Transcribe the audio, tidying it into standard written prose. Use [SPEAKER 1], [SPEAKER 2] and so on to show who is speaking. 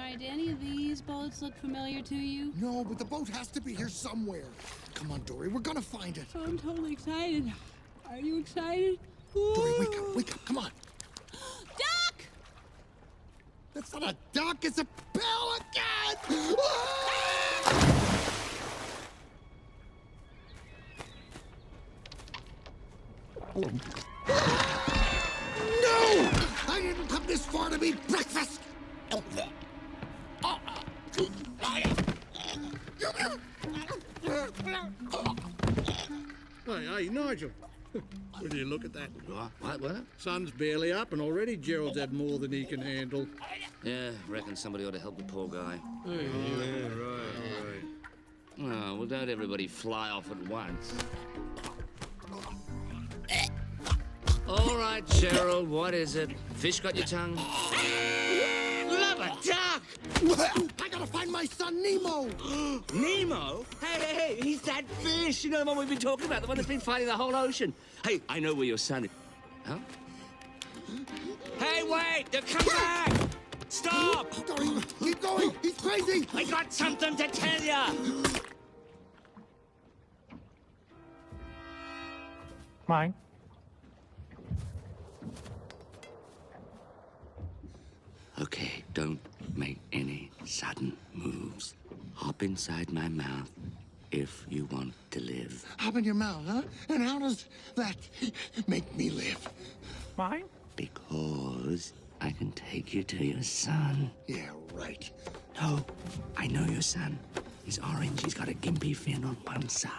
[SPEAKER 1] Alright, do any of these boats look familiar to you?
[SPEAKER 2] No, but the boat has to be here somewhere. Come on, Dory, we're gonna find it.
[SPEAKER 1] Oh, I'm totally excited. Are you excited?
[SPEAKER 2] Dory, wake up, come on.
[SPEAKER 1] Duck!
[SPEAKER 2] That's not a duck, it's a pelican! No! I didn't come this far to eat breakfast!
[SPEAKER 3] Hey, Nigel. Will you look at that?
[SPEAKER 4] What?
[SPEAKER 3] Sun's barely up and already Gerald's had more than he can handle.
[SPEAKER 4] Yeah, reckon somebody ought to help the poor guy.
[SPEAKER 3] Hey, yeah, right.
[SPEAKER 4] Oh, well, don't everybody fly off at once. All right, Gerald, what is it? Fish got your tongue? Love a duck!
[SPEAKER 2] I gotta find my son, Nemo!
[SPEAKER 4] Nemo? Hey, he's that fish. You know the one we've been talking about, the one that's been fighting the whole ocean. Hey, I know where your son is. Huh? Hey, wait! Come back! Stop!
[SPEAKER 2] Dory, keep going! He's crazy!
[SPEAKER 4] I got something to tell you!
[SPEAKER 5] Mine.
[SPEAKER 4] Okay, don't make any sudden moves. Hop inside my mouth if you want to live.
[SPEAKER 2] Hop in your mouth, huh? And how does that make me live?
[SPEAKER 5] Mine?
[SPEAKER 4] Because I can take you to your son.
[SPEAKER 2] Yeah, right.
[SPEAKER 4] No, I know your son. He's orange. He's got a gimpy fin on one side.